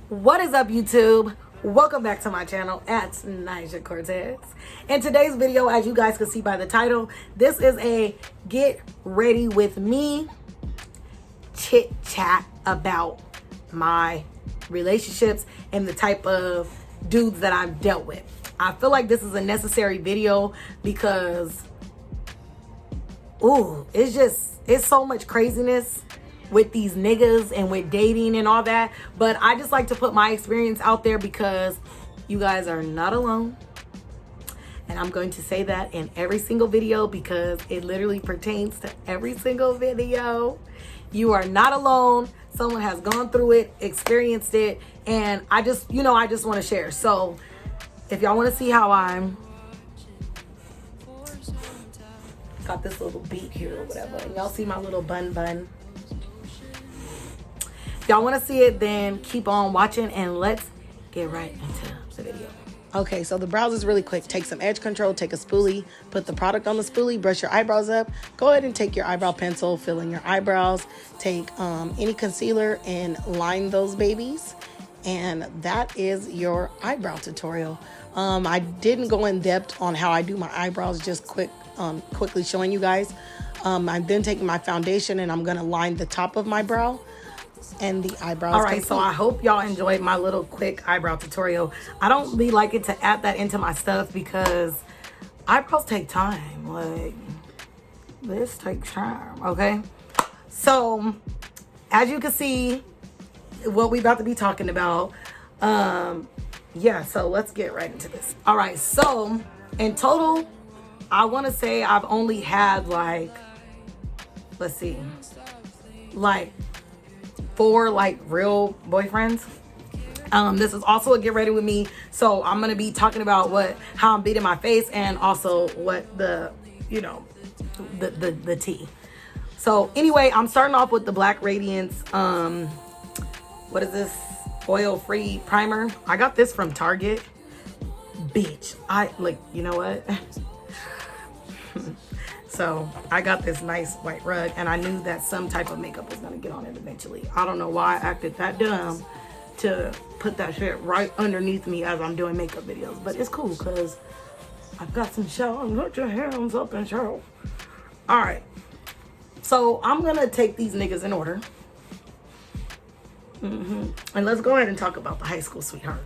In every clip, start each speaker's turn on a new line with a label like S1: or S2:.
S1: What is up, YouTube? Welcome back to my channel at Naig'e Cortez. In today's video, as you guys can see by the title, this is a get ready with me chit chat about my relationships and the type of dudes that I've dealt with. I feel like this is a necessary video because it's so much craziness with these niggas and with dating and all that. But I just like to put my experience out there because you guys are not alone. And I'm going to say that in every single video because it literally pertains to every single video. You are not alone. Someone has gone through it, experienced it, and I just want to share. So if y'all want to see how I'm got this little beat here or whatever, and y'all see my little bun. If y'all want to see it, then keep on watching and let's get right into the video. Okay, so the brows is really quick. Take some edge control, take a spoolie, put the product on the spoolie, brush your eyebrows up. Go ahead and take your eyebrow pencil, fill in your eyebrows, take any concealer and line those babies. And that is your eyebrow tutorial. I didn't go in depth on how I do my eyebrows, just quickly showing you guys. I'm then taking my foundation and I'm gonna line the top of my brow and the eyebrows. All right, so I hope y'all enjoyed my little quick eyebrow tutorial. I don't really like it to add that into my stuff because eyebrows take time. Like, this takes time, okay? So as you can see, what we about to be talking about, yeah, so let's get right into this. All right, so in total, I want to say I've only had like, let's see, like 4 like real boyfriends. This is also a get ready with me, so I'm gonna be talking about how I'm beating my face and also what the tea. So anyway, I'm starting off with the Black Radiance what is this, oil-free primer. I got this from Target. Bitch, you know what? So I got this nice white rug and I knew that some type of makeup was gonna get on it eventually. I don't know why I acted that dumb to put that shit right underneath me as I'm doing makeup videos, but it's cool because I've got some show. Put your hands up and show. All right, so I'm gonna take these niggas in order. And let's go ahead and talk about the high school sweetheart.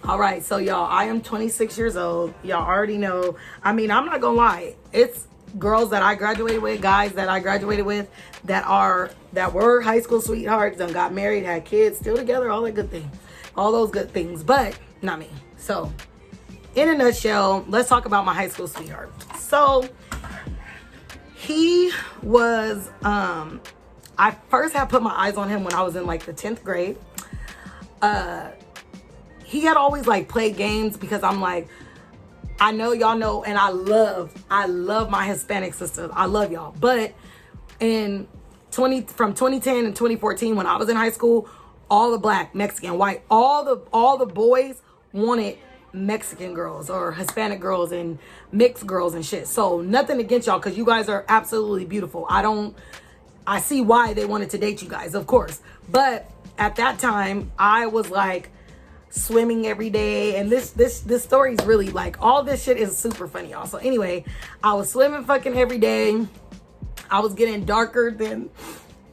S1: All right, so y'all, I am 26 years old. Y'all already know. I mean, I'm not gonna lie. It's girls that I graduated with, guys that I graduated with that were high school sweethearts and got married, had kids, still together, all that good thing, all those good things, but not me. So in a nutshell, let's talk about my high school sweetheart. So he was, I first had put my eyes on him when I was in like the 10th grade. He had always like played games because I'm like, I know y'all know, and I love my Hispanic sisters. I love y'all. But from 2010 and 2014, when I was in high school, all the black, Mexican, white, all the boys wanted Mexican girls or Hispanic girls and mixed girls and shit. So nothing against y'all because you guys are absolutely beautiful. I see why they wanted to date you guys, of course. But at that time, I was like swimming every day, and this story is really like, all this shit is super funny, y'all. So anyway, I was swimming fucking every day. I was getting darker than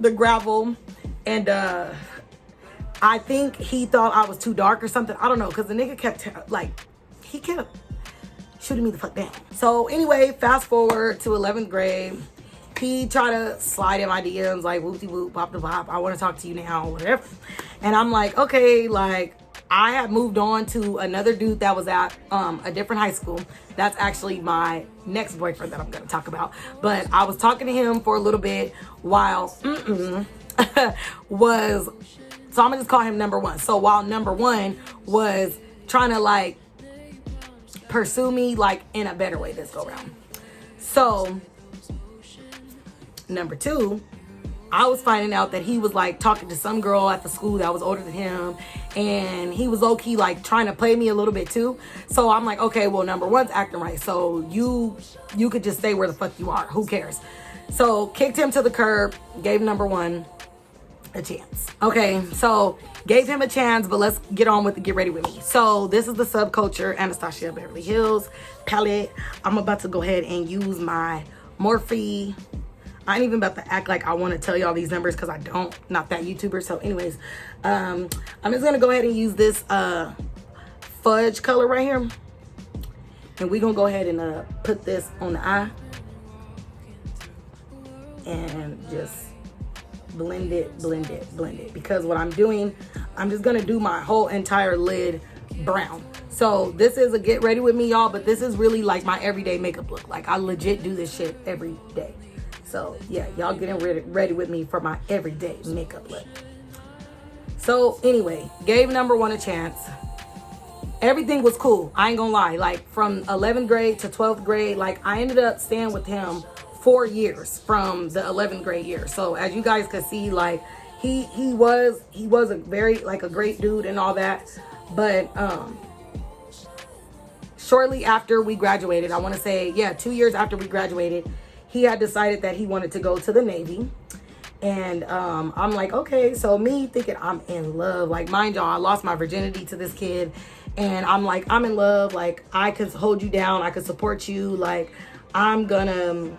S1: the gravel, and I think he thought I was too dark or something. I don't know, because the nigga kept he kept shooting me the fuck down. So anyway, fast forward to 11th grade. He tried to slide in my DMs like whoopty whoop, pop the pop. I want to talk to you now, whatever. And I'm like, okay, like I had moved on to another dude that was at a different high school. That's actually my next boyfriend that I'm going to talk about. But I was talking to him for a little bit while was, so I'm gonna just call him number one. So while number one was trying to like pursue me like in a better way this go around. So number two, I was finding out that he was like talking to some girl at the school that was older than him, and he was low-key like trying to play me a little bit too. So I'm like, okay, well, number one's acting right, so you could just stay where the fuck you are, who cares? So kicked him to the curb, gave number one a chance. Okay, so gave him a chance, but let's get on with the Get Ready With Me. So this is the Subculture Anastasia Beverly Hills palette. I'm about to go ahead and use my Morphe. I ain't even about to act like I want to tell y'all these numbers because I don't. Not that YouTuber. So anyways, I'm just going to go ahead and use this fudge color right here. And we're going to go ahead and put this on the eye. And just blend it, blend it, blend it. Because what I'm doing, I'm just going to do my whole entire lid brown. So this is a Get Ready With Me, y'all. But this is really like my everyday makeup look. Like I legit do this shit every day. So yeah, y'all getting ready with me for my everyday makeup look. So anyway, gave number one a chance. Everything was cool. I ain't gonna lie. Like from 11th grade to 12th grade, like I ended up staying with him 4 years from the 11th grade year. So as you guys could see, like he was a very like a great dude and all that. But shortly after we graduated, I want to say, yeah, 2 years after we graduated, he had decided that he wanted to go to the Navy. And I'm like, okay. So me thinking I'm in love. Like, mind y'all, I lost my virginity to this kid. And I'm like, I'm in love. Like, I could hold you down. I could support you. Like, I'm gonna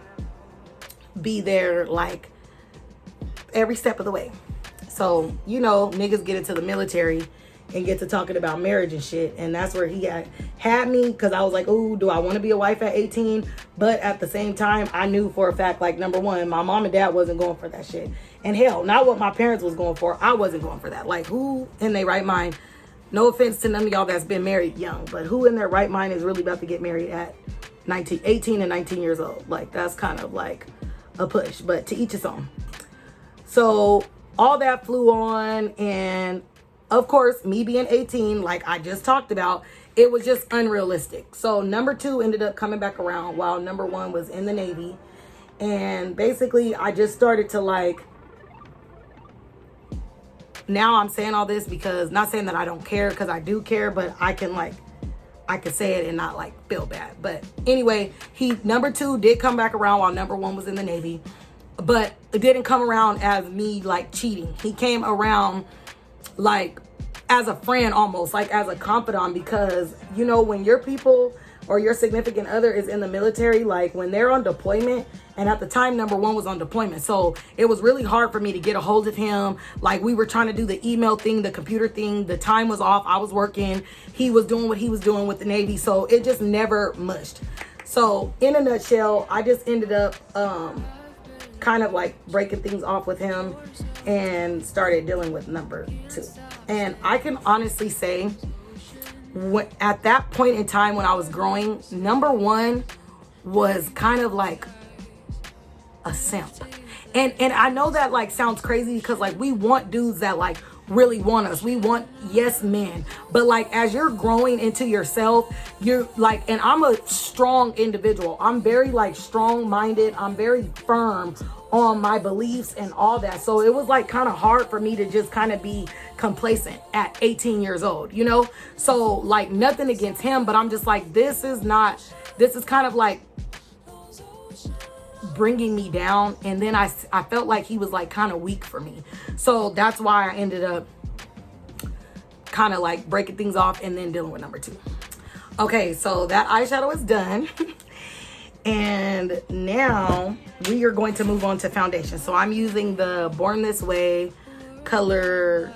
S1: be there, like, every step of the way. So, you know, niggas get into the military and get to talking about marriage and shit. And that's where he had me, because I was like, ooh, do I want to be a wife at 18? But at the same time, I knew for a fact, like, number one, my mom and dad wasn't going for that shit. And hell, not what my parents was going for. I wasn't going for that. Like, who in their right mind, no offense to none of y'all that's been married young, but who in their right mind is really about to get married at 18 and 19 years old? Like, that's kind of like a push, but to each his own. So all that flew on, and of course, me being 18, like I just talked about, it was just unrealistic. So number two ended up coming back around while number one was in the Navy. And basically, I just started to like, now I'm saying all this because, not saying that I don't care, because I do care, but I can say it and not like feel bad. But anyway, number two did come back around while number one was in the Navy. But it didn't come around as me like cheating. He came around like as a friend, almost like as a confidant, because you know, when your people or your significant other is in the military, like when they're on deployment, and at the time number one was on deployment, so it was really hard for me to get a hold of him. Like we were trying to do the email thing, the computer thing, the time was off, I was working, he was doing what he was doing with the Navy, so it just never mushed. So in a nutshell, I just ended up kind of like breaking things off with him and started dealing with number two. And I can honestly say, at that point in time when I was growing, number one was kind of like a simp. And I know that like sounds crazy, because like we want dudes that like really want us. We want yes men. But like as you're growing into yourself, you're like, and I'm a strong individual. I'm very like strong-minded. I'm very firm on my beliefs and all that. So it was like kind of hard for me to just kind of be complacent at 18 years old, you know? So like nothing against him, but I'm just like, this is kind of like bringing me down. And then I felt like he was like kind of weak for me. So that's why I ended up kind of like breaking things off and then dealing with number two. Okay, so that eyeshadow is done. And now we are going to move on to foundation. So I'm using the Born This Way color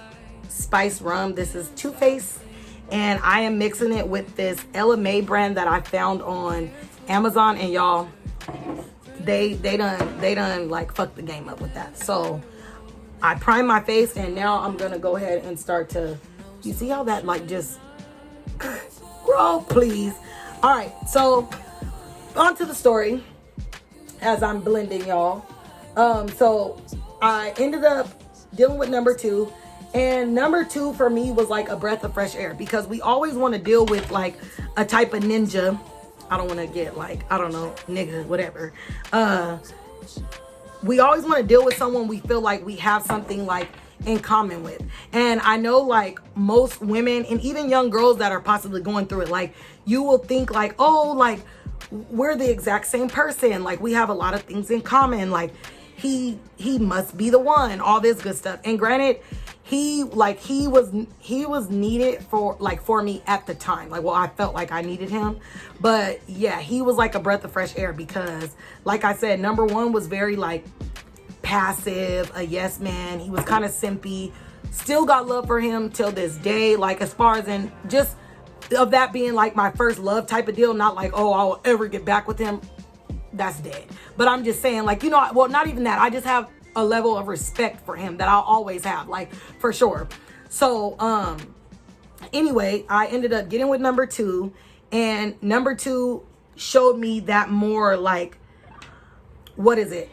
S1: Spice Rum. This is Too Faced, and I am mixing it with this Ella May brand that I found on Amazon. And y'all, they done like fucked the game up with that. So I prime my face, and now I'm gonna go ahead and start to, you see how that like just grow, please. All right, so on to the story as I'm blending, y'all. So I ended up dealing with number two, and number two for me was like a breath of fresh air, because we always want to deal with like a type of ninja. I don't want to get like, I don't know, nigga, whatever. We always want to deal with someone we feel like we have something like in common with. And I know like most women and even young girls that are possibly going through it, like you will think like, oh, like we're the exact same person. Like we have a lot of things in common. Like he must be the one, all this good stuff. And granted, he was needed for me at the time. Like, well, I felt like I needed him. But yeah, he was like a breath of fresh air because, like I said, number one was very like passive, a yes man. He was kind of simpy. Still got love for him till this day. Like, as far as in just of that being like my first love type of deal, not like, oh, I'll ever get back with him. That's dead. But I'm just saying, like, you know, well, not even that. I just have a level of respect for him that I'll always have, like, for sure. So, anyway, I ended up getting with number two, and number two showed me that more like, what is it?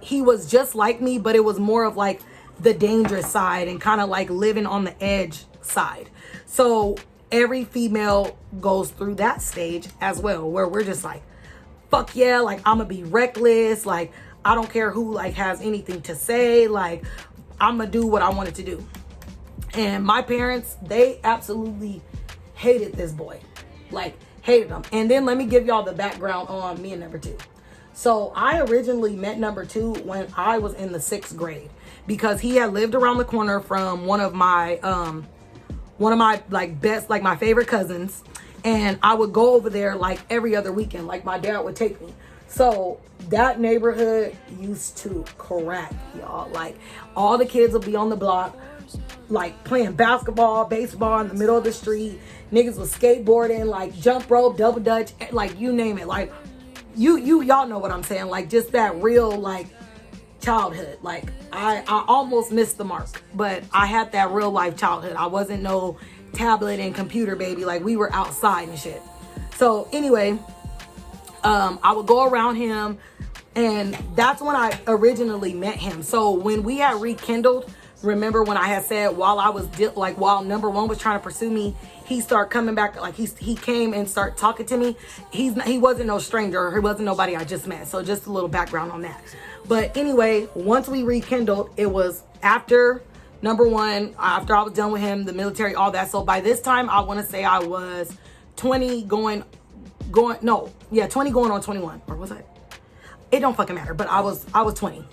S1: He was just like me, but it was more of like the dangerous side and kind of like living on the edge side. So every female goes through that stage as well, where we're just like, fuck yeah, like I'm gonna be reckless, like I don't care who like has anything to say, like I'm gonna do what I wanted to do. And my parents, they absolutely hated this boy, like hated him. And then let me give y'all the background on me and number two. So I originally met number two when I was in the 6th grade because he had lived around the corner from one of my like best, like my favorite cousins. And I would go over there like every other weekend, like my dad would take me. So that neighborhood used to crack, y'all. Like all the kids would be on the block, like playing basketball, baseball in the middle of the street. Niggas was skateboarding, like jump rope, double dutch, like you name it. Like y'all know what I'm saying. Like just that real like childhood. Like I almost missed the mark, but I had that real life childhood. I wasn't no tablet and computer baby. Like we were outside and shit. So anyway, I would go around him, and that's when I originally met him. So when we had rekindled, remember when I had said while number one was trying to pursue me, he started coming back, like he came and started talking to me. He wasn't no stranger. He wasn't nobody I just met. So just a little background on that. But anyway, once we rekindled, it was after number one, after I was done with him, the military, all that. So by this time, I want to say I was 20 20 going on 21. Or was I? It don't fucking matter. But I was 20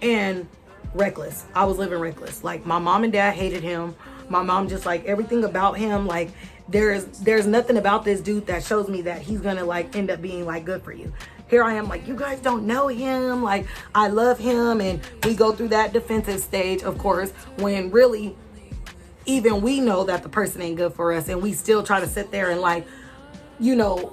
S1: and reckless. I was living reckless. Like my mom and dad hated him. My mom just like everything about him. Like there's nothing about this dude that shows me that he's gonna like end up being like good for you. Here I am like, you guys don't know him. Like I love him. And we go through that defensive stage, of course, when really even we know that the person ain't good for us. And we still try to sit there and like, you know,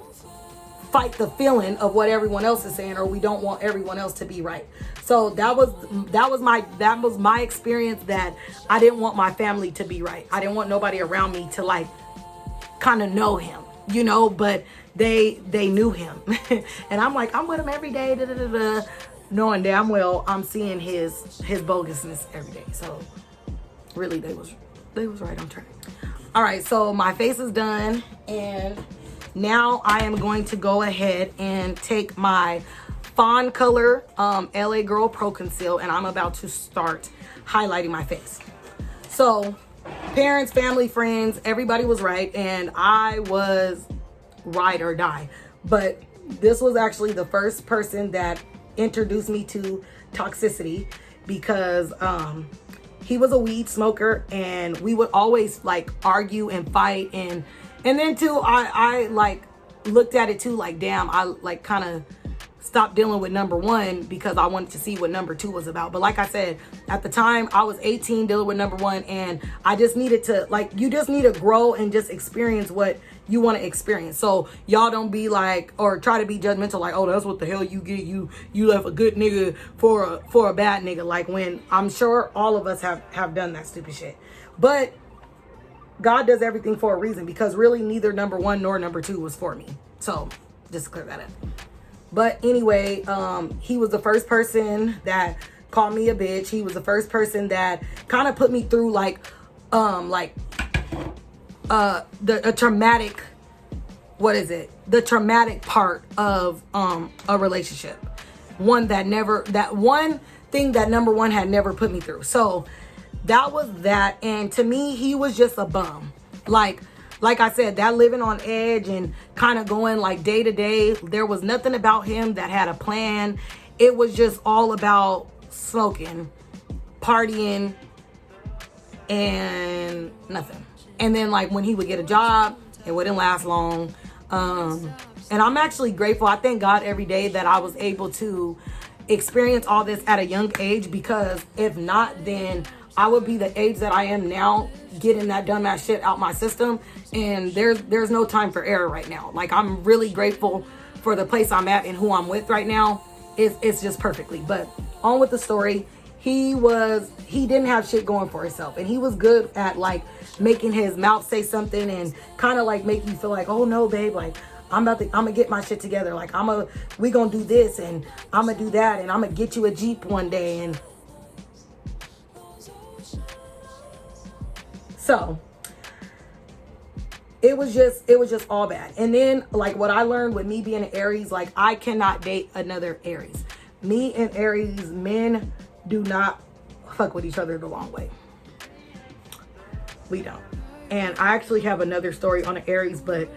S1: fight the feeling of what everyone else is saying, or we don't want everyone else to be right. So that was my experience, that I didn't want my family to be right. I didn't want nobody around me to like kind of know him, you know, but they knew him. And I'm like, I'm with him every day, knowing damn well I'm seeing his bogusness every day. So really they was right on track. All right, so my face is done, and now I am going to go ahead and take my Fawn Color LA Girl Pro Conceal, and I'm about to start highlighting my face. So parents, family, friends, everybody was right, and I was ride or die. But this was actually the first person that introduced me to toxicity, because he was a weed smoker, and we would always like argue and fight, and then too I like looked at it too like, damn, I like kind of stopped dealing with number one because I wanted to see what number two was about. But like I said, at the time I was 18 dealing with number one, and I just needed to, like, you just need to grow and just experience what you want to experience. So y'all don't be like, or try to be judgmental like, oh, that's what the hell you get, you left a good nigga for a bad nigga. Like, when I'm sure all of us have done that stupid shit. But God does everything for a reason, because really neither number one nor number two was for me. So just to clear that up. But anyway, he was the first person that called me a bitch. He was the first person that kind of put me through like the traumatic, the traumatic part of a relationship. One thing that number one had never put me through. So that was that. And to me, he was just a bum. Like I said, that living on edge and kind of going like day to day, there was nothing about him that had a plan. it was just all about smoking, partying, and nothing. And then like when he would get a job, it wouldn't last long. And I'm actually grateful. I thank God every day that I was able to experience all this at a young age, because if not, then I would be the age that I am now, getting that dumbass shit out my system. And there's no time for error right now. Like, I'm really grateful for the place I'm at and who I'm with right now. It's just perfectly. But on with the story. He didn't have shit going for himself, and he was good at like making his mouth say something and kind of like make you feel like, oh no, babe, like I'm gonna get my shit together. Like we gonna do this, and I'm gonna do that, and I'm gonna get you a Jeep one day. And so it was just all bad. And then like what I learned with me being an Aries, like I cannot date another Aries. Me and Aries men do not fuck with each other the long way. We don't. And I actually have another story on an Aries, but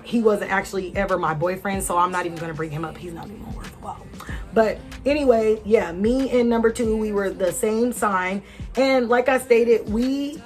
S1: he wasn't actually ever my boyfriend, so I'm not even going to bring him up. He's not even worthwhile. But anyway, yeah, me and number 2, we were the same sign. And like I stated, we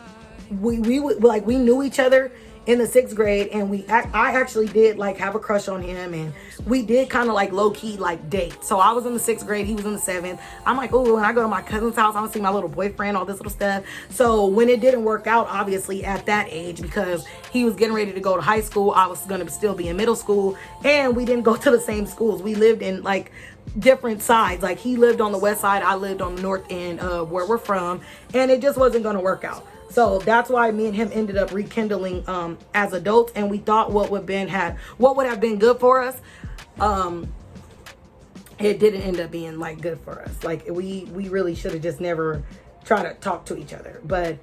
S1: knew each other in the 6th grade, and I actually did like have a crush on him, and we did kind of like low-key like date. So I was in the 6th grade, he was in the 7th. I'm like, oh, when I go to my cousin's house, I'm gonna see my little boyfriend, all this little stuff. So when it didn't work out, obviously at that age, because he was getting ready to go to high school, I was gonna still be in middle school, and we didn't go to the same schools. We lived in like different sides. Like he lived on the west side, I lived on the north end of where we're from, and it just wasn't gonna work out. So that's why me and him ended up rekindling as adults, and we thought what would have been good for us. It didn't end up being like good for us. Like we really should have just never tried to talk to each other. But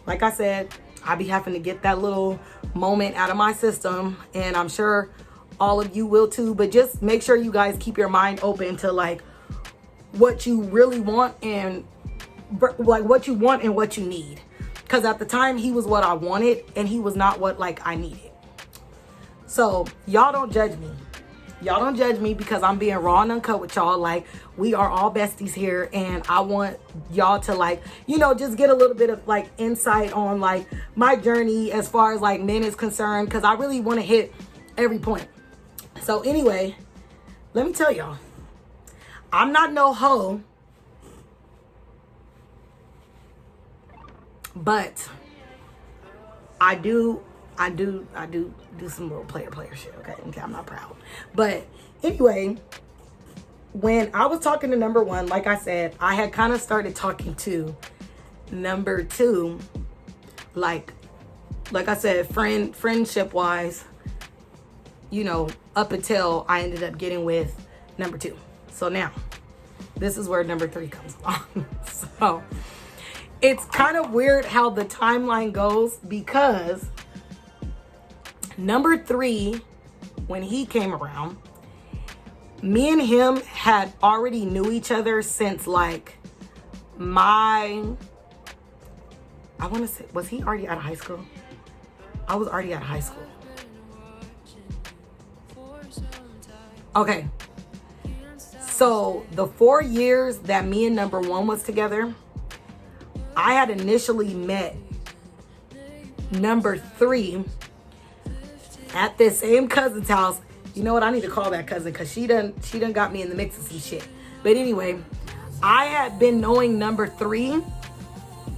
S1: like I said, I be having to get that little moment out of my system, and I'm sure all of you will too. But just make sure you guys keep your mind open to like what you really want, and like what you want and what you need. Because at the time, he was what I wanted, and he was not what like I needed. So y'all don't judge me. Y'all don't judge me, because I'm being raw and uncut with y'all. Like, we are all besties here, and I want y'all to like, you know, just get a little bit of like insight on like my journey as far as like men is concerned, because I really want to hit every point. So anyway, let me tell y'all, I'm not no hoe, but I do some little player shit. Okay, I'm not proud. But anyway, when I was talking to number 1, like I said, I had kind of started talking to number 2, like I said, friendship wise, you know, up until I ended up getting with number 2. So now this is where number 3 comes along. So it's kind of weird how the timeline goes, because number 3, when he came around, me and him had already knew each other since like I want to say, was he already out of high school? I was already out of high school. Okay. So the 4 years that me and number 1 was together, I had initially met number 3 at this same cousin's house. You know what? I need to call that cousin, because she done got me in the mix of some shit. But anyway, I had been knowing number 3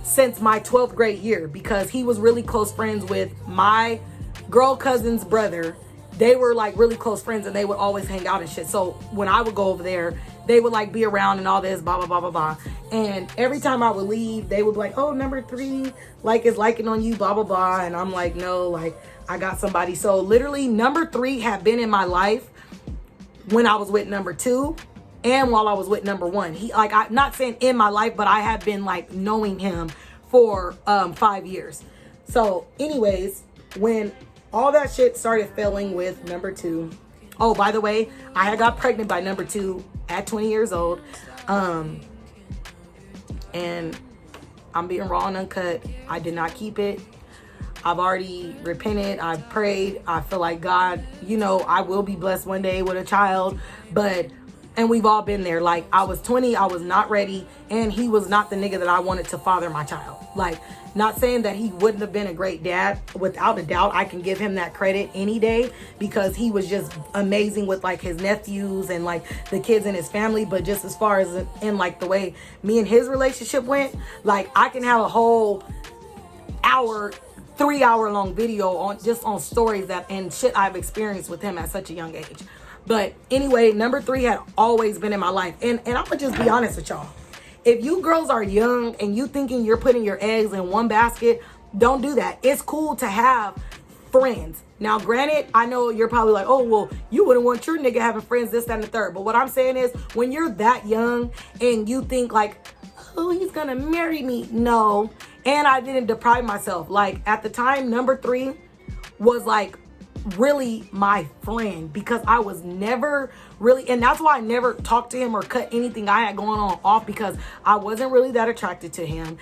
S1: since my 12th grade year, because he was really close friends with my girl cousin's brother. They were like really close friends, and they would always hang out and shit. So when I would go over there, they would like be around and all this, blah, blah, blah, blah, blah. And every time I would leave, they would be like, oh, number 3 like is liking on you, blah, blah, blah. And I'm like, no, like I got somebody. So literally number 3 had been in my life when I was with number 2 and while I was with number 1. He like, I'm not saying in my life, but I had been like knowing him for 5 years. So anyways, when all that shit started failing with number 2. Oh, by the way, I had got pregnant by number 2 at 20 years old. And I'm being raw and uncut. I did not keep it. I've already repented. I've prayed. I feel like God, you know, I will be blessed one day with a child. But And we've all been there. Like, I was 20, I was not ready, and he was not the nigga that I wanted to father my child. Like, not saying that he wouldn't have been a great dad. Without a doubt, I can give him that credit any day, because he was just amazing with like his nephews and like the kids in his family. But just as far as in like the way me and his relationship went, like, I can have a whole 3-hour long video on stories that and shit I've experienced with him at such a young age. But anyway, number 3 had always been in my life. And I'm gonna just be honest with y'all. If you girls are young and you thinking you're putting your eggs in one basket, don't do that. It's cool to have friends. Now, granted, I know you're probably like, oh, well, you wouldn't want your nigga having friends, this, that, and the third. But what I'm saying is, when you're that young and you think like, oh, he's gonna marry me. No. And I didn't deprive myself. Like, at the time, number 3 was like really my friend, because I was never really, and that's why I never talked to him or cut anything I had going on off, because I wasn't really that attracted to him.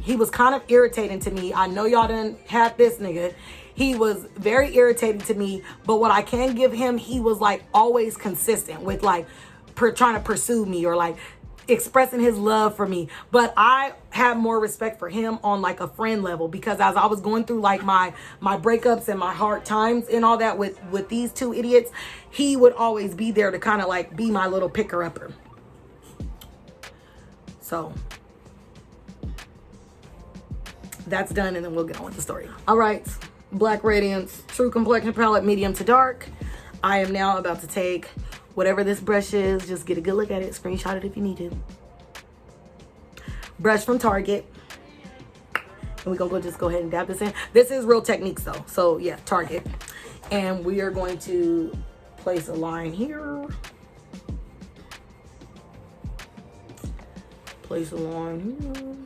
S1: He was kind of irritating to me. I know y'all done had this nigga. He was very irritating to me, but what I can give him, he was like always consistent with like trying to pursue me or like expressing his love for me. But I had more respect for him on like a friend level, because as I was going through like my breakups and my hard times and all that with these 2 idiots, he would always be there to kind of like be my little picker upper. So that's done, and then we'll get on with the story. All right, Black Radiance True Complexion Palette, medium to dark. I am now about to take whatever this brush is, just get a good look at it, screenshot it if you need to. Brush from Target. And we're gonna just go ahead and dab this in. This is Real Techniques though, so yeah, Target. And we are going to place a line here. Place a line here.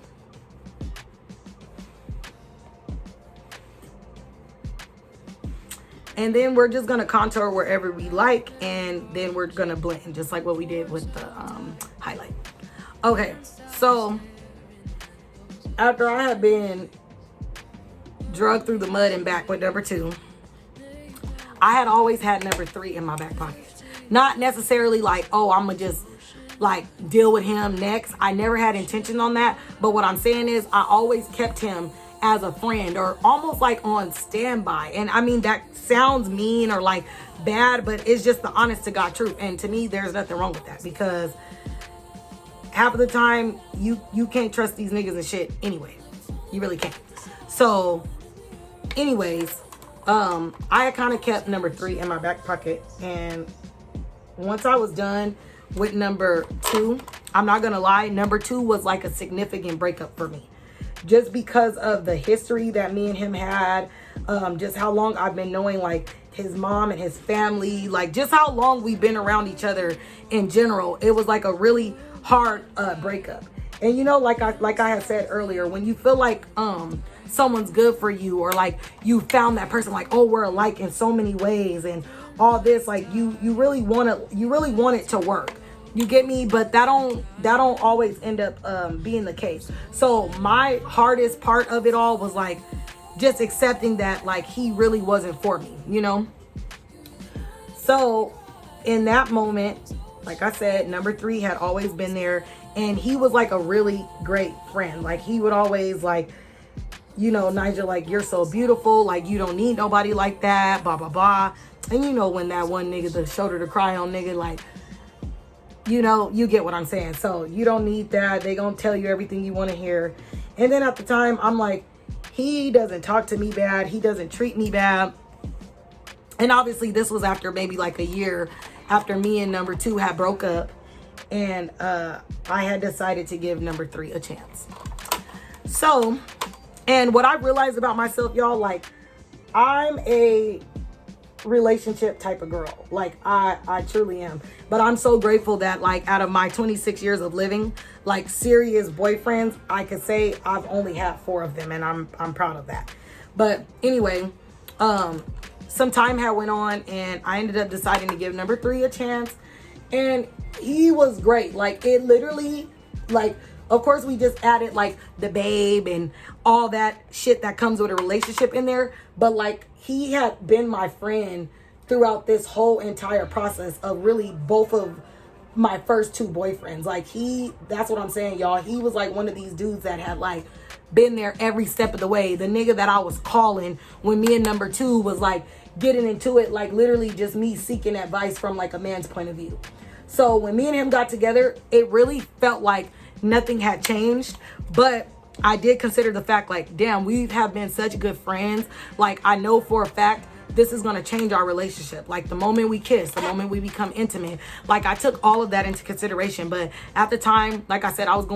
S1: And then we're just gonna contour wherever we like, and then we're gonna blend, just like what we did with the highlight. Okay, so after I had been drugged through the mud and back with number 2, I had always had number 3 in my back pocket. Not necessarily like, oh, I'm gonna just like deal with him next. I never had intention on that. But what I'm saying is, I always kept him as a friend, or almost like on standby. And I mean, that sounds mean or like bad, but it's just the honest to God truth. And to me, there's nothing wrong with that, because half of the time you can't trust these niggas and shit anyway. You really can't. So anyways, I kind of kept number 3 in my back pocket. And once I was done with number 2, I'm not gonna lie, number 2 was like a significant breakup for me, just because of the history that me and him had, just how long I've been knowing like his mom and his family, like just how long we've been around each other in general. It was like a really hard breakup. And you know, like I had said earlier, when you feel like someone's good for you, or like you found that person, like, oh, we're alike in so many ways and all this, like you really want it to work. You get me? But that don't always end up being the case. So my hardest part of it all was like just accepting that like he really wasn't for me, you know? So in that moment, like I said, number 3 had always been there, and he was like a really great friend. Like he would always like, you know, Naig'e, like, you're so beautiful, like you don't need nobody like that, blah blah blah. And you know, when that one nigga, the shoulder to cry on nigga, like, you know, you get what I'm saying. So you don't need that. They gonna tell you everything you want to hear. And then at the time, I'm like, he doesn't talk to me bad. He doesn't treat me bad. And obviously this was after maybe like a year after me and number 2 had broke up. And I had decided to give number 3 a chance. So, and what I realized about myself, y'all, like, I'm a relationship type of girl. Like I truly am. But I'm so grateful that like out of my 26 years of living, like serious boyfriends, I could say I've only had 4 of them, and I'm proud of that. But anyway, some time had went on, and I ended up deciding to give number 3 a chance, and he was great. Like it literally, like, of course we just added like the babe and all that shit that comes with a relationship in there, but like he had been my friend throughout this whole entire process of really both of my first two boyfriends. Like that's what I'm saying, y'all. He was like one of these dudes that had like been there every step of the way. The nigga that I was calling when me and number two was like getting into it, like literally just me seeking advice from like a man's point of view. So when me and him got together, it really felt like nothing had changed, but I did consider the fact like, damn, we have been such good friends. Like, I know for a fact this is going to change our relationship. Like, the moment we kiss, the moment we become intimate, like, I took all of that into consideration. But at the time, like I said, I was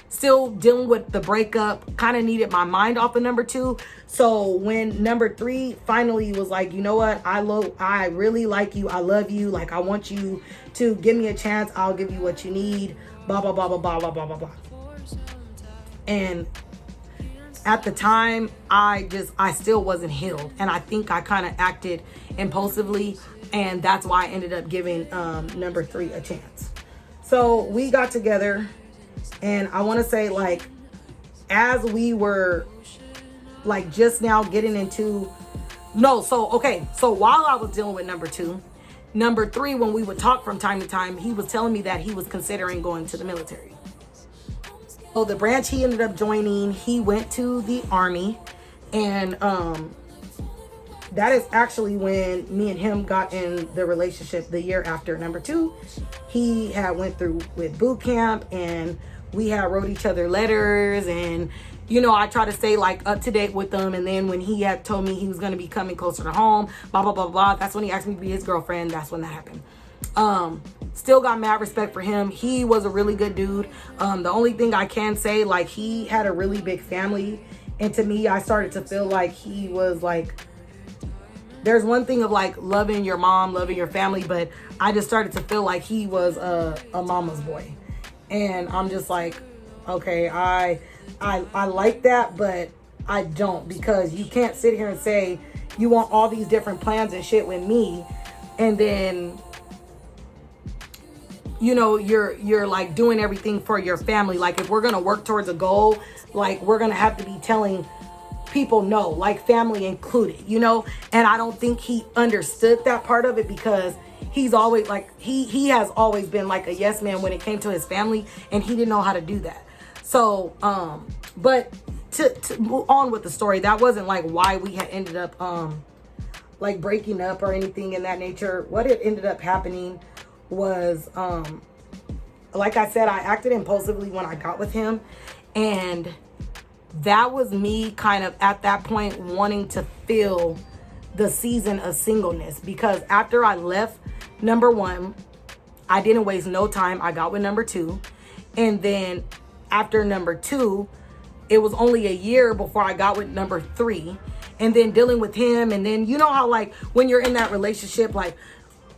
S1: still dealing with the breakup, kind of needed my mind off of number two. So when number three finally was like, you know what, I really like you, I love you, like, I want you to give me a chance, I'll give you what you need, blah, blah, blah, blah, blah, blah, blah, blah, blah. And at the time, I still wasn't healed. And I think I kind of acted impulsively. And that's why I ended up giving number three a chance. So we got together. And I want to say, like, as we were, like, just now getting into... So while I was dealing with number two, number three, when we would talk from time to time, he was telling me that he was considering going to the military. So the branch he ended up joining, he went to the Army, and that is actually when me and him got in the relationship the year after number two. He had went through with boot camp, and we had wrote each other letters, and you know, I try to stay like up to date with them. And then when he had told me he was going to be coming closer to home, blah, blah, blah, blah, that's when he asked me to be his girlfriend. That's when that happened. Still got mad respect for him. He was a really good dude. The only thing I can say, like, he had a really big family. And to me, I started to feel like he was like, there's one thing of like loving your mom, loving your family, but I just started to feel like he was a mama's boy. And I'm just like, okay, I like that, but I don't, because you can't sit here and say you want all these different plans and shit with me, and then, you know, you're like doing everything for your family. Like, if we're gonna work towards a goal, like, we're gonna have to be telling people no, like family included, you know. And I don't think he understood that part of it, because he's always like, he has always been like a yes man when it came to his family, and he didn't know how to do that. So but to move on with the story, that wasn't like why we had ended up like breaking up or anything in that nature. What had ended up happening was, like I said, I acted impulsively when I got with him, and that was me kind of at that point wanting to fill the season of singleness, because after I left number one, I didn't waste no time. I got with number two, and then after number two, it was only a year before I got with number three, and then dealing with him. And then, you know how like when you're in that relationship, like,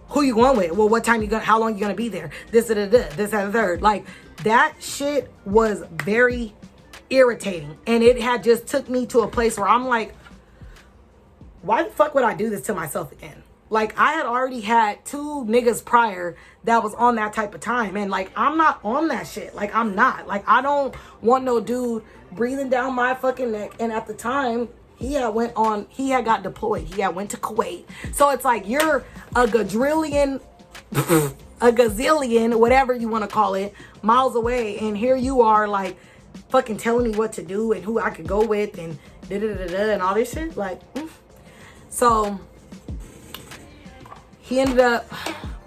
S1: who you going with? Well, what time how long you gonna be there? This, that, the third. Like, that shit was very irritating. And it had just took me to a place where I'm like, why the fuck would I do this to myself again? Like, I had already had two niggas prior that was on that type of time. And like, I'm not on that shit. Like, I'm not. Like, I don't want no dude breathing down my fucking neck. And at the time, he had got deployed. He had went to Kuwait. So it's like, you're a gazillion, whatever you want to call it, miles away. And here you are like fucking telling me what to do and who I could go with and da-da-da-da and all this shit. Like, So he ended up,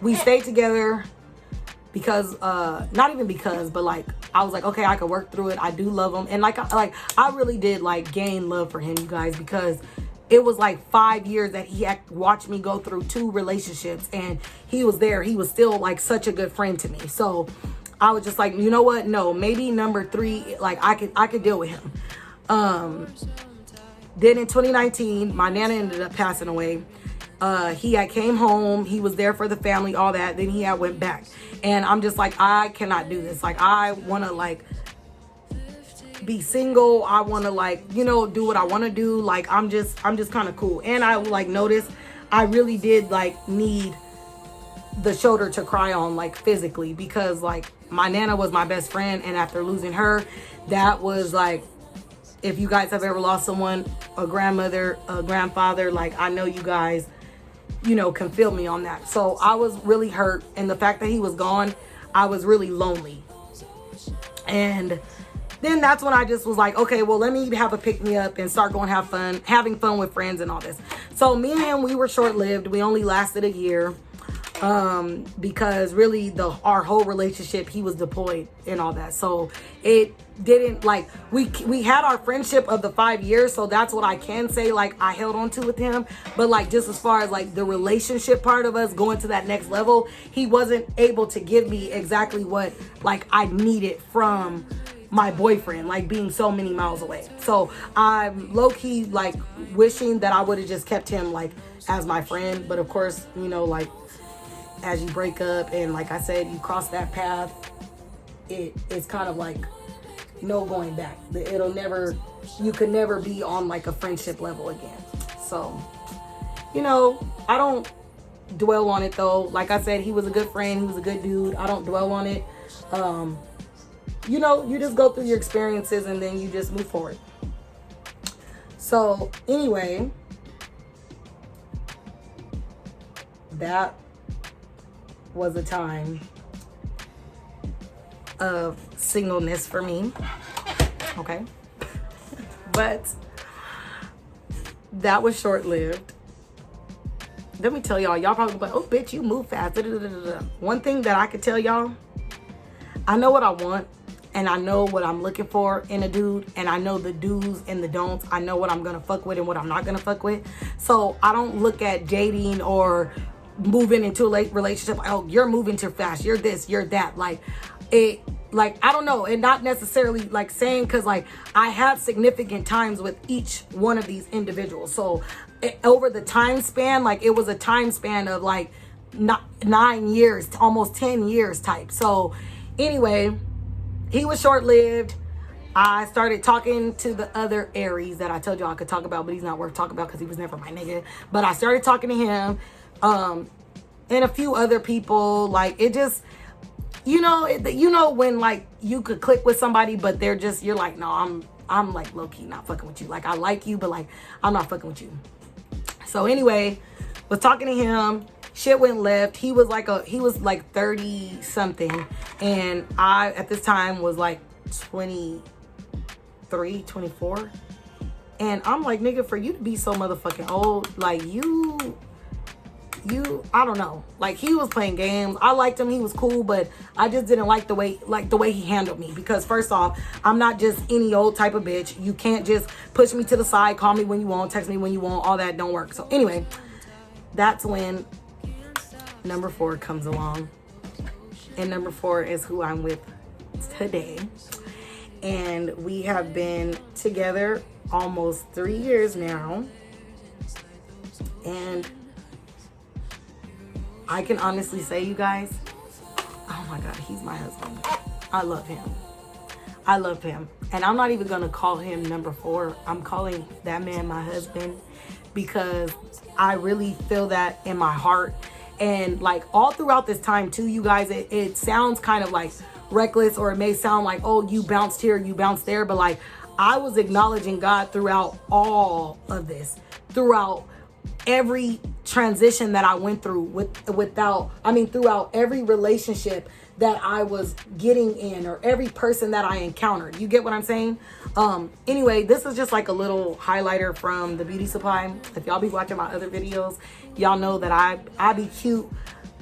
S1: we stayed together because, not even because, but like, I was like, okay, I could work through it. I do love him. And like I really did like gain love for him, you guys, because it was like 5 years that he had watched me go through 2 relationships, and he was there. He was still like such a good friend to me. So I was just like, you know what? No, maybe number 3, like I could deal with him. Then in 2019, my nana ended up passing away. He had came home. He was there for the family, all that. Then he had went back. And I'm just like, I cannot do this. Like, I want to like be single. I want to like, you know, do what I want to do. Like, I'm just kind of cool. And I like noticed I really did like need the shoulder to cry on, like physically, because like my nana was my best friend. And after losing her, that was like, if you guys have ever lost someone, a grandmother, a grandfather, like I know you guys, you know, can feel me on that. So I was really hurt. And the fact that he was gone, I was really lonely. And then that's when I just was like, okay, well, let me have a pick-me-up and start going having fun with friends and all this. So me and him, we were short-lived. We only lasted a year. Because really our whole relationship, he was deployed and all that. So it didn't, like, we had our friendship of the 5 years. So that's what I can say, like, I held on to with him. But like, just as far as like the relationship part of us going to that next level, he wasn't able to give me exactly what like I needed from my boyfriend, like being so many miles away. So I'm low-key like wishing that I would have just kept him like as my friend. But of course, you know, like, as you break up and like I said, you cross that path, it's kind of like no going back. You could never be on like a friendship level again. So, you know, I don't dwell on it though. Like I said, he was a good friend. He was a good dude. I don't dwell on it. You know, you just go through your experiences and then you just move forward. So anyway, that was a time of singleness for me. Okay. But that was short-lived. Let me tell y'all probably like, oh bitch, you move fast. One thing that I could tell y'all, I know what I want and I know what I'm looking for in a dude, and I know the do's and the don'ts. I know what I'm gonna fuck with and what I'm not gonna fuck with. So I don't look at dating or moving into a relationship, oh, you're moving too fast, you're this, you're that, like it, like I don't know, and not necessarily like saying, because like I had significant times with each one of these individuals. So over the time span, like it was a time span of like 9 years, almost 10 years type. So anyway, he was short-lived. I started talking to the other Aries that I told you I could talk about, but he's not worth talking about because he was never my nigga. But I started talking to him, and a few other people. Like it just, you know when like you could click with somebody, but they're just, you're like, no, I'm like low-key not fucking with you. Like I like you, but like I'm not fucking with you. So anyway, was talking to him. Shit went left. He was like 30 something, and I at this time was like 23, 24. And I'm like, nigga, for you to be so motherfucking old, like you, I don't know. Like he was playing games. I liked him. He was cool, but I just didn't like the way he handled me. Because first off, I'm not just any old type of bitch. You can't just push me to the side, call me when you want, text me when you want. All that don't work. So anyway, that's when number 4 comes along. And number 4 is who I'm with today. And we have been together almost 3 years now. And I can honestly say, you guys, oh my God, he's my husband. I love him. I love him. And I'm not even going to call him number 4. I'm calling that man my husband because I really feel that in my heart. And like all throughout this time too, you guys, it sounds kind of like reckless, or it may sound like, oh, you bounced here, you bounced there. But like I was acknowledging God throughout all of this, throughout every transition that I went through throughout every relationship that I was getting in, or every person that I encountered. You get what I'm saying? Anyway, this is just like a little highlighter from the beauty supply. If y'all be watching my other videos, y'all know that I be cute,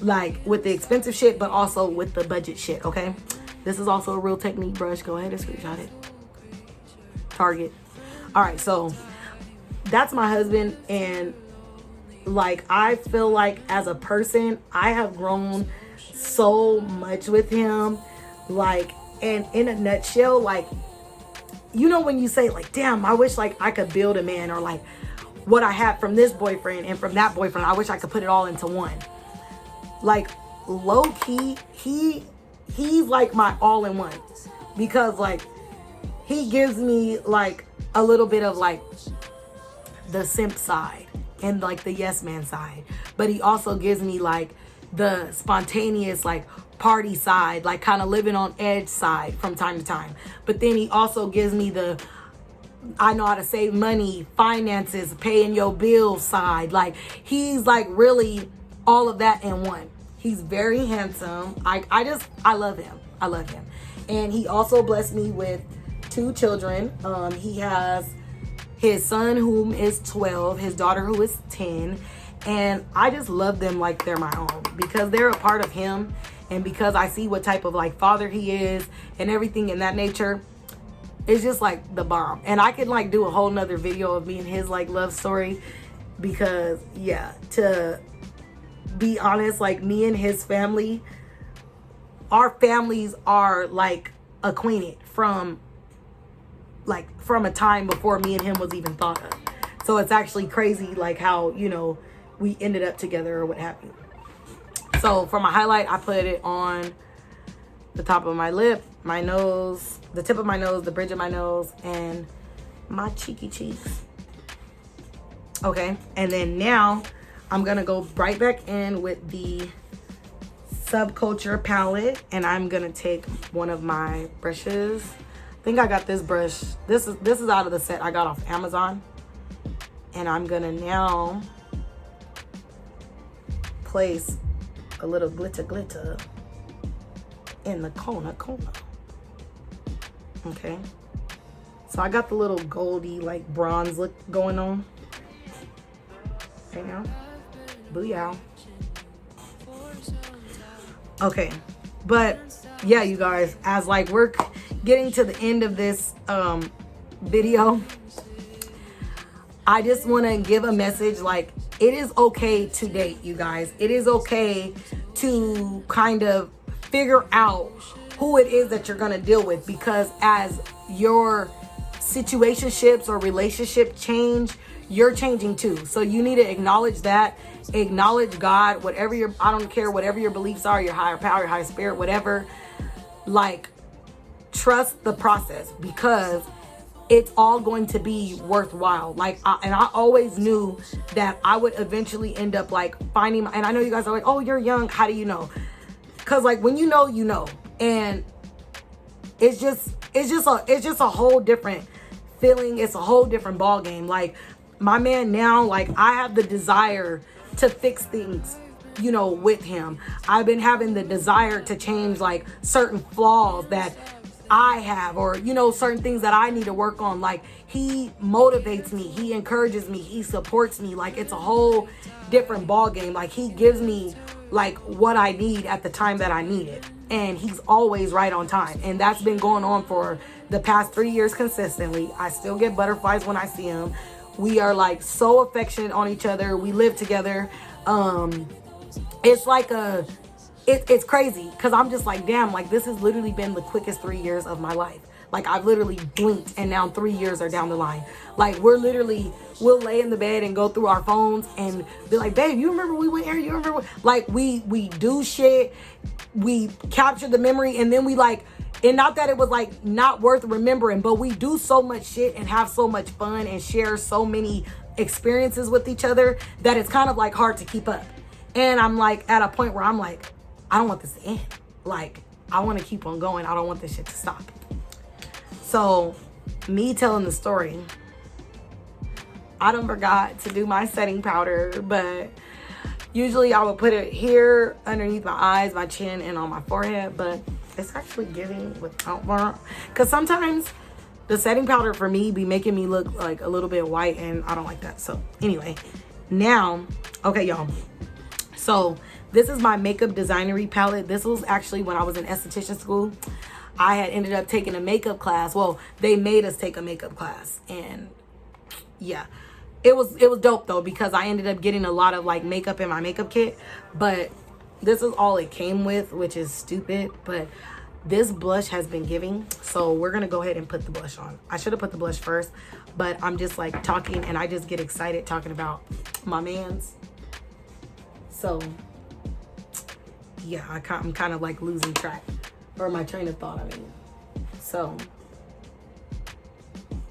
S1: like with the expensive shit, but also with the budget shit, okay? This is also a Real Technique brush. Go ahead and screenshot it. Target. All right, so that's my husband. And like, I feel like as a person, I have grown so much with him. Like, and in a nutshell, like, you know, when you say like, damn, I wish like I could build a man, or like what I had from this boyfriend and from that boyfriend, I wish I could put it all into one. Like low key, he's like my all in one, because like he gives me like a little bit of like the simp side and like the yes man side, but he also gives me like the spontaneous like party side, like kind of living on edge side from time to time. But then he also gives me the I know how to save money, finances, paying your bills side. Like he's like really all of that in one. He's very handsome. I love him. I love him. And he also blessed me with 2 children. He has his son, whom is 12, his daughter, who is 10. And I just love them like they're my own, because they're a part of him, and because I see what type of like father he is and everything in that nature. It's just like the bomb. And I could like do a whole nother video of me and his like love story, because yeah, to be honest, like me and his family, our families are like acquainted from a time before me and him was even thought of. So it's actually crazy like how, you know, we ended up together or what have you. So for my highlight, I put it on the top of my lip, my nose, the tip of my nose, the bridge of my nose, and my cheeky cheeks. Okay, and then now I'm gonna go right back in with the Subculture palette, and I'm gonna take one of my brushes. I think I got this brush. This is out of the set I got off Amazon, and I'm gonna now place a little glitter in the corner. Okay, so I got the little goldy like bronze look going on right now. Booyah. Okay, but yeah, you guys, as like we're getting to the end of this video, I just want to give a message. Like, it is okay to date, you guys. It is okay to kind of figure out who it is that you're going to deal with, because as your situationships or relationship change, you're changing too. So you need to acknowledge that, acknowledge God, whatever your, I don't care, whatever your beliefs are, your higher power, your higher spirit, whatever, like, trust the process, because it's all going to be worthwhile. Like, I always knew that I would eventually end up like finding and I know you guys are like, oh, you're young, how do you know? Because like when you know, you know. And it's just a whole different feeling. It's a whole different ball game. Like, my man now, like, I have the desire to fix things, you know, with him. I've been having the desire to change like certain flaws that I have, or, you know, certain things that I need to work on. Like, he motivates me, he encourages me, he supports me. Like, it's a whole different ball game. Like, he gives me like what I need at the time that I need it, and he's always right on time. And that's been going on for the past 3 years consistently. I still get butterflies when I see him. We are like so affectionate on each other. We live together. It's like it's crazy, because I'm just like, damn, like this has literally been the quickest 3 years of my life. Like, I've literally blinked and now 3 years are down the line. Like, we'll lay in the bed and go through our phones and be like, babe, you remember we went here? You remember? Like, we do shit. We capture the memory, and then we like, and not that it was like not worth remembering, but we do so much shit and have so much fun and share so many experiences with each other that it's kind of like hard to keep up. And I'm like at a point where I'm like, I don't want this to end. Like, I want to keep on going. I don't want this shit to stop. So, me telling the story, I done forgot to do my setting powder, but usually I would put it here underneath my eyes, my chin, and on my forehead, but it's actually giving without more, because sometimes the setting powder for me be making me look like a little bit white, and I don't like that. So anyway, now, okay, y'all. So this is my makeup designery palette. This was actually when I was in esthetician school. I had ended up taking a makeup class. Well, they made us take a makeup class, and yeah, it was dope though, because I ended up getting a lot of like makeup in my makeup kit. But this is all it came with, which is stupid, but this blush has been giving, so we're gonna go ahead and put the blush on. I should have put the blush first, but I'm just like talking, and I just get excited talking about my mans. So yeah, I'm kind of like losing track, or my train of thought, I mean. So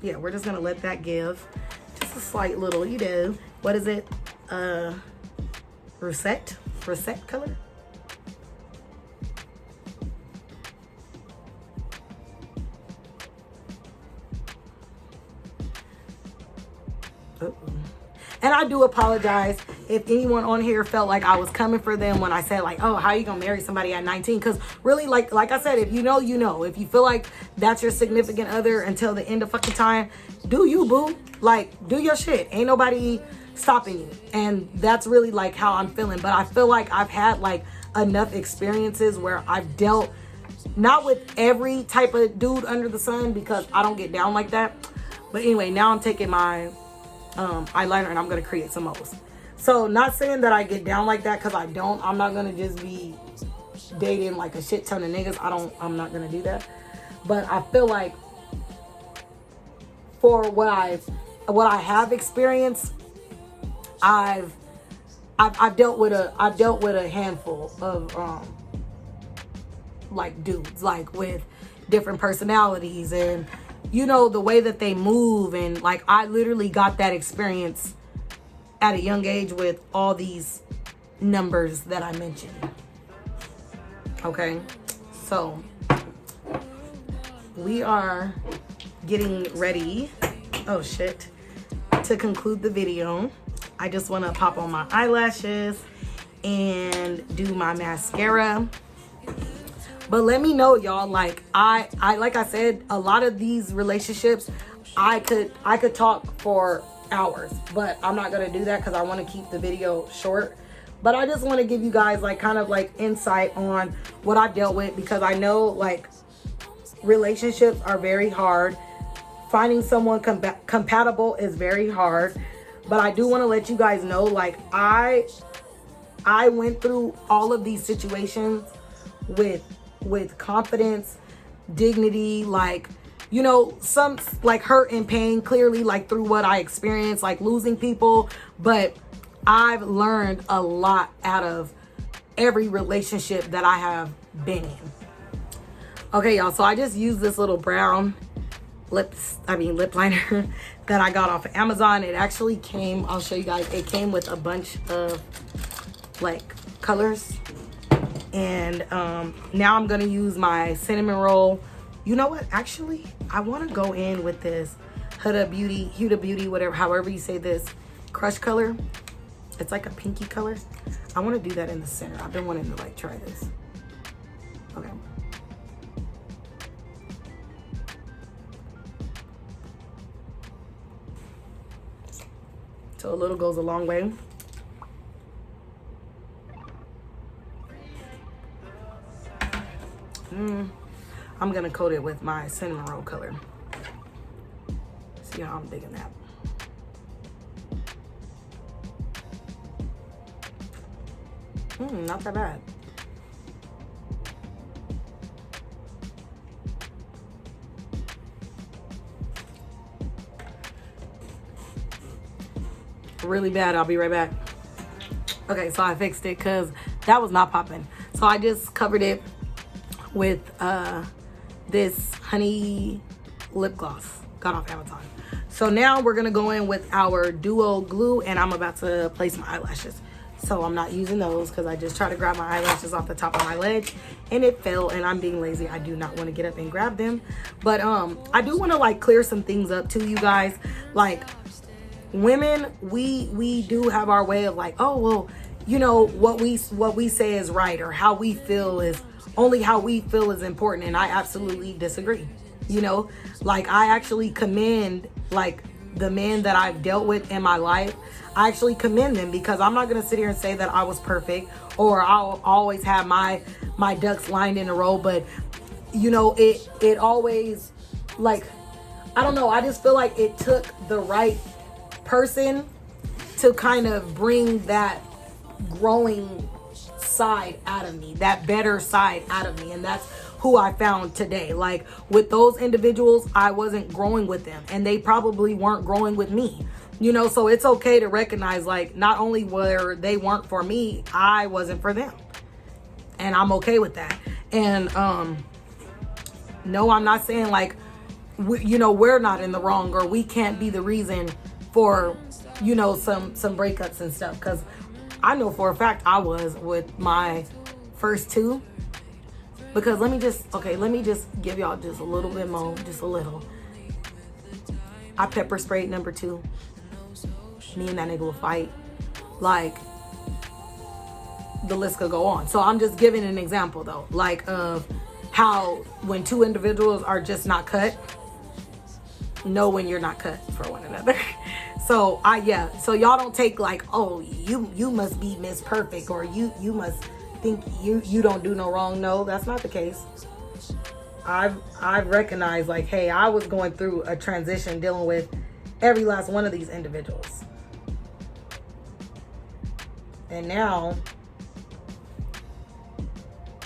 S1: yeah, we're just gonna let that give just a slight little, you know, what is it, russet color. And I do apologize if anyone on here felt like I was coming for them when I said like, oh, how you gonna marry somebody at 19? Because really, like I said, if you know, you know. If you feel like that's your significant other until the end of fucking time, do you, boo. Like, do your shit. Ain't nobody stopping you. And that's really like how I'm feeling. But I feel like I've had like enough experiences where I've dealt not with every type of dude under the sun, because I don't get down like that. But anyway, now I'm taking my eyeliner and I'm gonna create some O's. So not saying that I get down like that, because I don't. I'm not gonna just be dating like a shit ton of niggas. I'm not gonna do that. But I feel like for what I have experienced, I've dealt with a handful of like dudes, like with different personalities and, you know, the way that they move. And like, I literally got that experience at a young age with all these numbers that I mentioned. Okay, so we are getting ready, oh shit, to conclude the video. I just want to pop on my eyelashes and do my mascara. But let me know, y'all, like I like I said, a lot of these relationships, I could talk for hours, but I'm not gonna do that because I want to keep the video short. But I just want to give you guys like kind of like insight on what I've dealt with, because I know like relationships are very hard. Finding someone compatible is very hard. But I do want to let you guys know, like I went through all of these situations with confidence, dignity, like, you know, some like hurt and pain, clearly, like through what I experienced, like losing people. But I've learned a lot out of every relationship that I have been in. Okay, y'all, so I just used this little brown lip liner that I got off of Amazon. It actually came, I'll show you guys, it came with a bunch of like colors. And now I'm gonna use my cinnamon roll. You know what, actually I want to go in with this Huda Beauty, whatever, however you say this, crush color. It's like a pinky color. I want to do that in the center. I've been wanting to like try this. Okay, so a little goes a long way. I'm gonna coat it with my cinnamon roll color. See how I'm digging that. Not that bad. Really bad. I'll be right back. Okay, so I fixed it because that was not popping. So I just covered it with this honey lip gloss, got off Amazon. So now we're gonna go in with our duo glue, and I'm about to place my eyelashes. So I'm not using those because I just tried to grab my eyelashes off the top of my leg and it fell, and I'm being lazy. I do not want to get up and grab them. But I do want to like clear some things up to you guys. Like, women, we do have our way of like, oh well, you know, what we say is right, or how we feel is only how we feel is important. And I absolutely disagree. You know, like I actually commend like the men that I've dealt with in my life. I actually commend them, because I'm not gonna sit here and say that I was perfect or I'll always have my ducks lined in a row. But you know, it always, like, I don't know, I just feel like it took the right person to kind of bring that growing side out of me, that better side out of me. And that's who I found today. Like with those individuals, I wasn't growing with them, and they probably weren't growing with me. You know, so it's okay to recognize, like, not only were they weren't for me, I wasn't for them. And I'm okay with that. And no, I'm not saying like, we're not in the wrong, or we can't be the reason for, you know, some breakups and stuff. Because I know for a fact I was with my first two. Because let me just give y'all just a little bit more, just a little. I pepper sprayed number 2. Me and that nigga will fight. Like, the list could go on. So I'm just giving an example though, like of how when two individuals are just not cut, know when you're not cut for one another. So so y'all don't take like, oh, you must be Miss Perfect, or you must think you don't do no wrong. No, that's not the case. I've recognized, like, hey, I was going through a transition dealing with every last one of these individuals. And now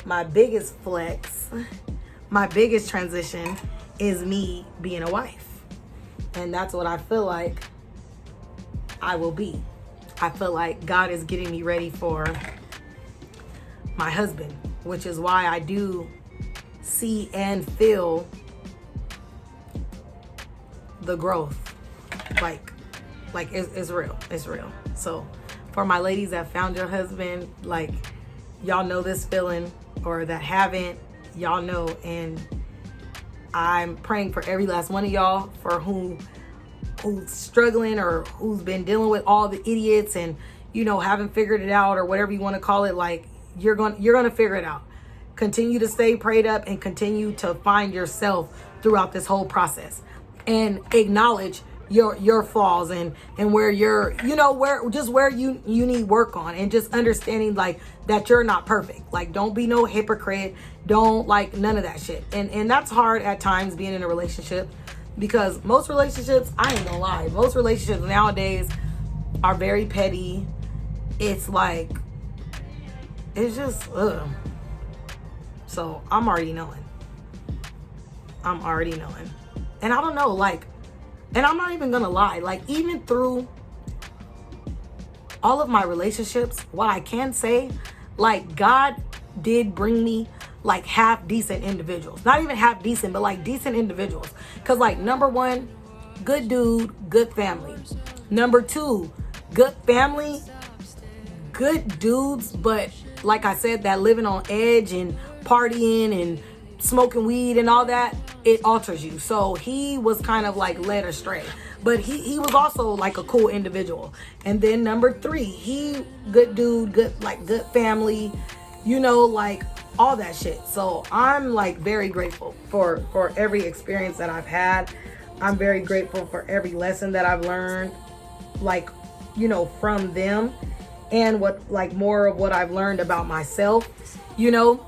S1: my biggest flex, my biggest transition is me being a wife. And that's what I feel like I will be. I feel like God is getting me ready for my husband, which is why I do see and feel the growth. Like it's real. It's real. So for my ladies that found your husband, like, y'all know this feeling, or that haven't, y'all know. And I'm praying for every last one of y'all, for who's struggling or who's been dealing with all the idiots and, you know, haven't figured it out, or whatever you want to call it. Like, you're going to figure it out. Continue to stay prayed up and continue to find yourself throughout this whole process, and acknowledge your flaws and where you're, you know, where you need work on, and just understanding like that you're not perfect. Like, don't be no hypocrite. Don't, like, none of that shit. And that's hard at times, being in a relationship, because most relationships, I ain't gonna lie, most relationships nowadays are very petty. It's like, it's just so I'm already knowing. And I don't know, like, and I'm not even gonna lie, like, even through all of my relationships, what I can say, like, God did bring me like half decent individuals. Not even half decent, but like decent individuals. Cause, like, number one, good dude, good family. Number two, good family, good dudes, but like I said, that living on edge and partying and smoking weed and all that, it alters you. So he was kind of like led astray, but he was also like a cool individual. And then number three, he good dude, good family, you know, like all that shit. So I'm like very grateful for every experience that I've had. I'm very grateful for every lesson that I've learned, like, you know, from them, and what, like, more of what I've learned about myself, you know.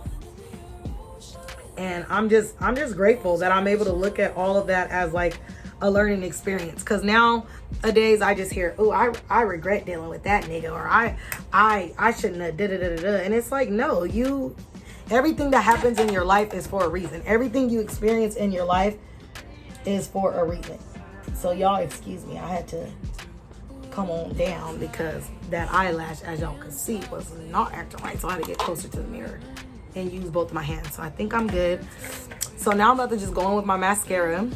S1: And I'm just grateful that I'm able to look at all of that as like a learning experience. Cause nowadays I just hear, oh, I regret dealing with that nigga, or I shouldn't have da. And it's like, no, everything that happens in your life is for a reason. Everything you experience in your life is for a reason. So y'all excuse me, I had to come on down because that eyelash, as y'all can see, was not acting right. So I had to get closer to the mirror and use both my hands. So I think I'm good. So now I'm about to just go in with my mascara.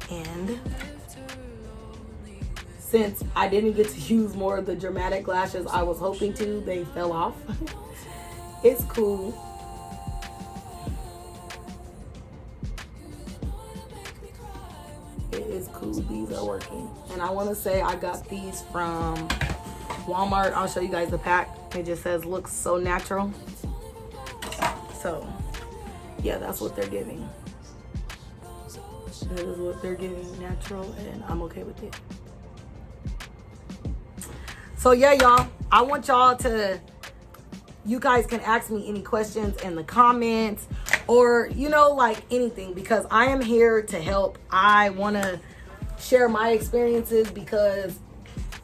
S1: And since I didn't get to use more of the dramatic lashes I was hoping to, they fell off. It's cool. It is cool. These are working. And I want to say I got these from Walmart. I'll show you guys the pack. It just says looks so natural. So yeah, that's what they're giving. That is what they're giving, natural, and I'm okay with it. So yeah, y'all, I want y'all to, you guys can ask me any questions in the comments, or, you know, like anything, because I am here to help. I want to share my experiences because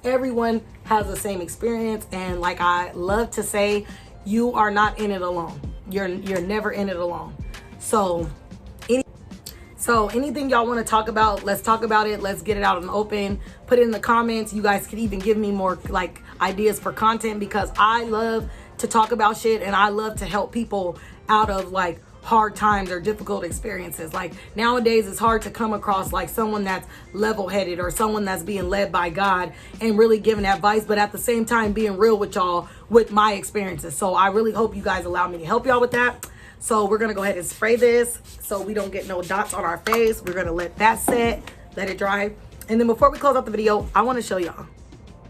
S1: everyone has the same experience. And like I love to say, you are not in it alone. You're never in it alone. So anything y'all want to talk about, let's talk about it. Let's get it out in the open. Put it in the comments. You guys could even give me more like ideas for content, because I love to talk about shit and I love to help people out of like hard times or difficult experiences. Like nowadays it's hard to come across like someone that's level-headed or someone that's being led by God and really giving advice, but at the same time being real with y'all with my experiences. So I really hope you guys allow me to help y'all with that. So we're gonna go ahead and spray this so we don't get no dots on our face. We're gonna let that set, let it dry. And then before we close out the video, I want to show y'all.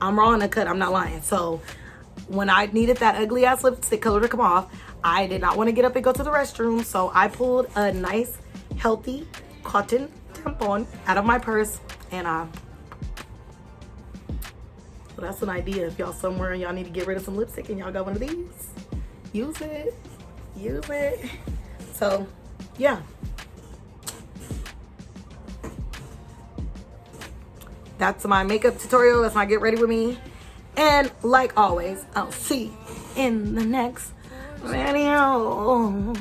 S1: I'm raw and uncut. I'm not lying. So when I needed that ugly ass lipstick color to come off, I did not want to get up and go to the restroom. So I pulled a nice, healthy cotton tampon out of my purse. And so that's an idea. If y'all somewhere and y'all need to get rid of some lipstick and y'all got one of these, use it. Use it. So, yeah. That's my makeup tutorial. That's my get ready with me. And like always, I'll see you in the next video.